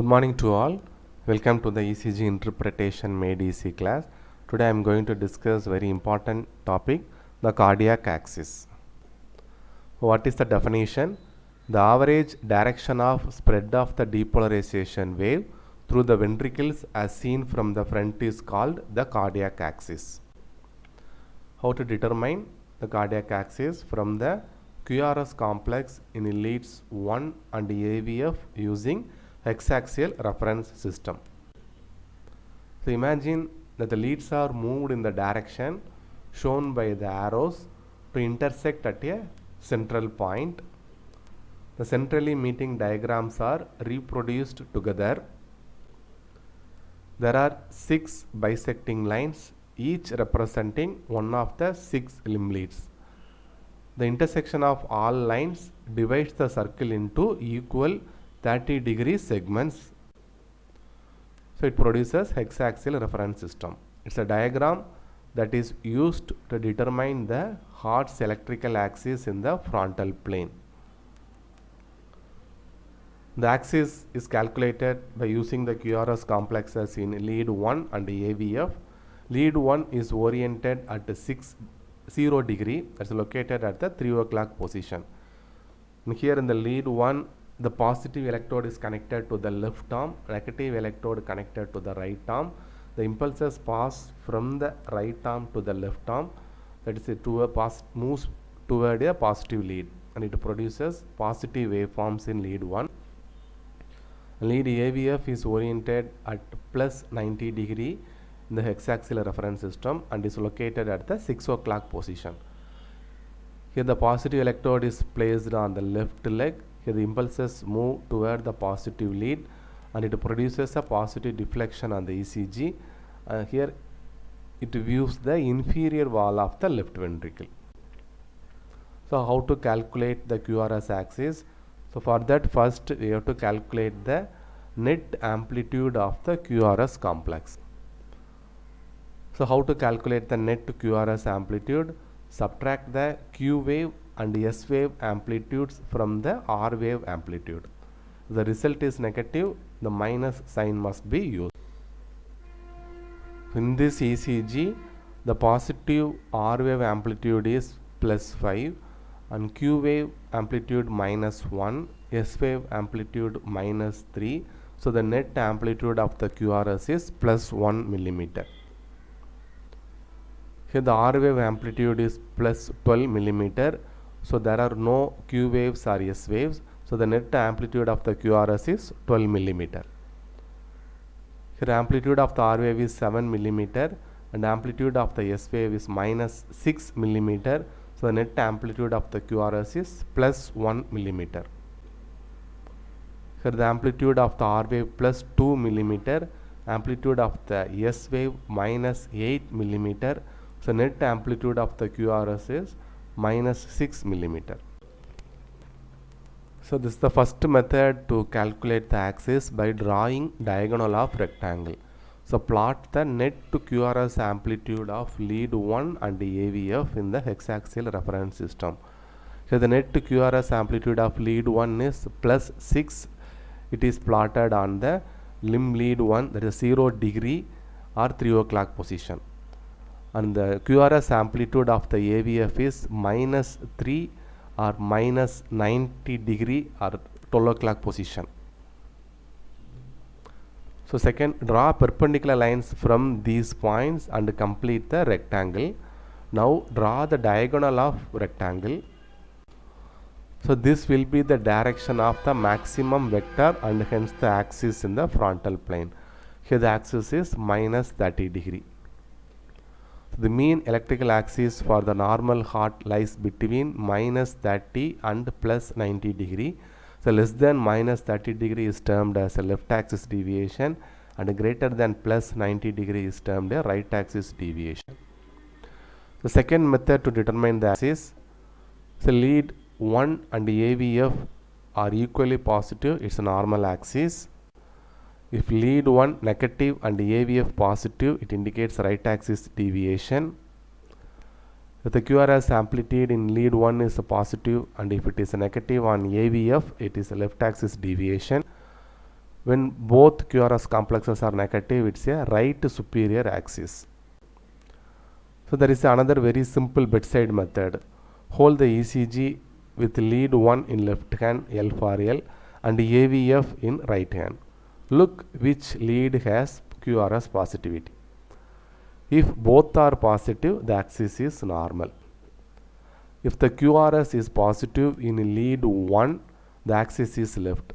Good morning to all. Welcome to the ECG interpretation made easy class. Today I am going to discuss very important topic, the cardiac axis. What is the definition? The average direction of spread of the depolarization wave through the ventricles as seen from the front is called the cardiac axis. How to determine the cardiac axis? From the QRS complex in leads 1 and AVF using hexaxial reference system. So imagine that the leads are moved in the direction shown by the arrows to intersect at a central point. The centrally meeting diagrams are reproduced together. There are 6 bisecting lines, each representing one of the 6 limb leads. The intersection of all lines divides the circle into equal 30-degree segments. So it produces hexaxial reference system. It's a diagram that is used to determine the heart's electrical axis in the frontal plane. The axis is calculated by using the QRS complexes in lead 1 and AVF. Lead 1 is oriented at 0 degree, that's located at the 3 o'clock position. And here in the lead 1, the positive electrode is connected to the left arm, negative electrode connected to the right arm. The impulses pass from the right arm to the left arm, that is moves toward a positive lead, and it produces positive waveforms in lead 1. Lead AVF is oriented at plus 90 degree in the hexaxial reference system and is located at the 6 o'clock position. Here the positive electrode is placed on the left leg. Here the impulses move toward the positive lead and it produces a positive deflection on the ECG. Here it views the inferior wall of the left ventricle. So how to calculate the QRS axis? So for that, first we have to calculate the net amplitude of the QRS complex. So how to calculate the net QRS amplitude? Subtract the Q wave and S wave amplitudes from the R wave amplitude. If the result is negative, the minus sign must be used. In this ECG, the positive R wave amplitude is plus 5 and Q wave amplitude minus 1, S wave amplitude minus 3. So the net amplitude of the QRS is plus 1 millimeter. Here the R wave amplitude is plus 12 millimeter. So there are no Q waves or S waves. So the net amplitude of the QRS is 12 millimeter. Here amplitude of the R wave is 7 millimeter and amplitude of the S wave is minus 6 millimeter. So the net amplitude of the QRS is plus 1 millimeter. Here the amplitude of the R wave plus 2 millimeter, amplitude of the S wave minus 8 millimeter. So net amplitude of the QRS is minus 6 millimeter. So this is the first method to calculate the axis by drawing diagonal of rectangle. So plot the net to QRS amplitude of lead 1 and AVF in the hexaxial reference system. So the net to QRS amplitude of lead 1 is plus 6. It is plotted on the limb lead 1, that is 0 degree or 3 o'clock position. And the QRS amplitude of the AVF is minus 3 or minus 90 degree or 12 o'clock position. So second, draw perpendicular lines from these points and complete the rectangle. Now draw the diagonal of rectangle. So this will be the direction of the maximum vector and hence the axis in the frontal plane. Here the axis is minus 30 degree. The mean electrical axis for the normal heart lies between minus 30 and plus 90 degree. So less than minus 30 degree is termed as a left axis deviation and greater than plus 90 degree is termed a right axis deviation. The second method to determine the axis, so lead 1 and AVF are equally positive, it's a normal axis. If lead 1 negative and AVF positive, it indicates right axis deviation. If the QRS amplitude in lead 1 is a positive and if it is a negative on AVF, it is a left axis deviation. When both QRS complexes are negative, it's a right superior axis. So there is another very simple bedside method. Hold the ECG with lead 1 in left hand, L for L, and AVF in right hand. Look which lead has QRS positivity. If both are positive, the axis is normal. If the QRS is positive in lead 1, the axis is left,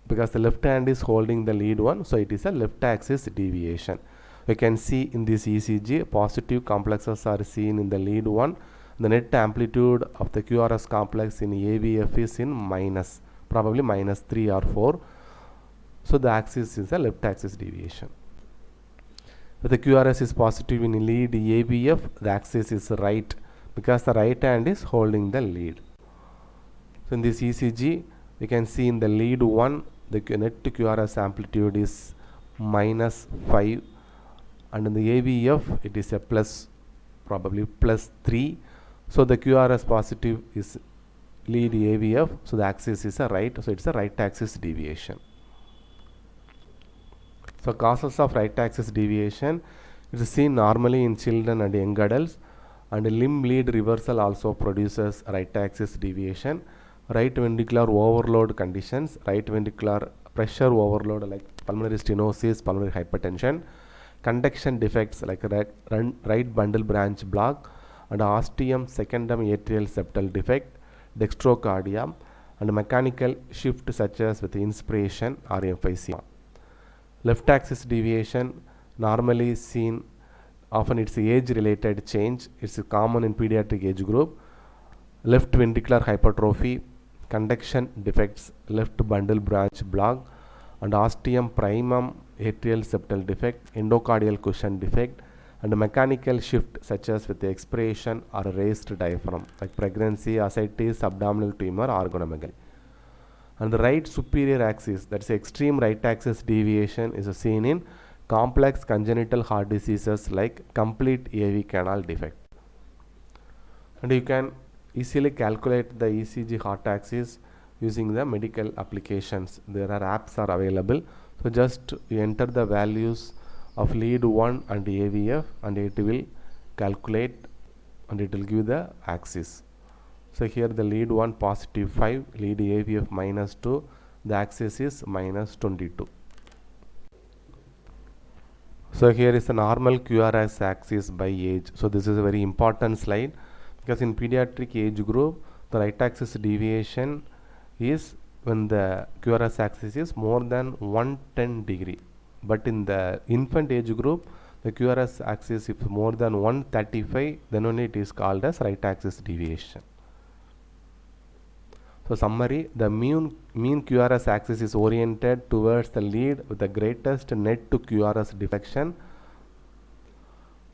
because the left hand is holding the lead 1, so it is a left axis deviation. You can see in this ECG, positive complexes are seen in the lead 1. The net amplitude of the QRS complex in AVF is in minus, probably minus 3 or 4. So the axis is a left axis deviation. If the QRS is positive in lead AVF, the axis is right, because the right hand is holding the lead. So in this ECG, you can see in the lead 1, the net QRS amplitude is minus 5, and in the AVF, it is a plus, probably plus 3. So the QRS positive is lead AVF, so the axis is a right, so it's a right axis deviation. So causes of right axis deviation is seen normally in children and young adults, and limb lead reversal also produces right axis deviation. Right ventricular overload conditions, right ventricular pressure overload like pulmonary stenosis, pulmonary hypertension, conduction defects like right bundle branch block, and ostium secundum atrial septal defect, dextrocardia, and mechanical shift such as with inspiration or emphysema. Left axis deviation normally seen, often it's age related change, it's common in pediatric age group. Left ventricular hypertrophy, conduction defects, left bundle branch block, and ostium primum atrial septal defect, endocardial cushion defect, and mechanical shift such as with expiration or raised diaphragm like pregnancy, ascites, abdominal tumor, organomegaly. And the right superior axis, that's extreme right axis deviation, is seen in complex congenital heart diseases like complete AV canal defect. And you can easily calculate the ECG heart axis using the medical applications. There are apps are available. So just you enter the values of lead 1 and AVF, and it will calculate and it will give the axis. So here the lead 1 positive 5, lead AVF minus 2, the axis is minus 22. So here is the normal QRS axis by age. So this is a very important slide, because in pediatric age group, the right axis deviation is when the QRS axis is more than 110 degree. But in the infant age group, the QRS axis is more than 135, then only it is called as right axis deviation. So summary, the mean QRS axis is oriented towards the lead with the greatest net to QRS deflection.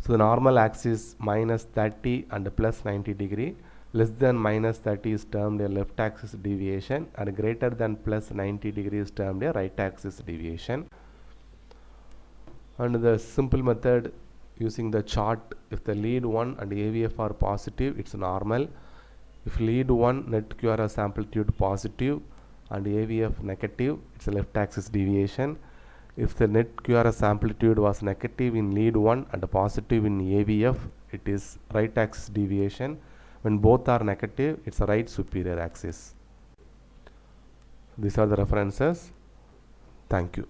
So the normal axis minus 30 and plus 90 degree, less than minus 30 is termed a left axis deviation, and greater than plus 90 degree is termed a right axis deviation. And the simple method using the chart, if the lead 1 and AVF are positive, it's normal. If lead 1 net QRS amplitude positive and AVF negative, it's a left axis deviation. If the net QRS amplitude was negative in lead 1 and positive in AVF, it is right axis deviation. When both are negative, it's a right superior axis. These are the references. Thank you.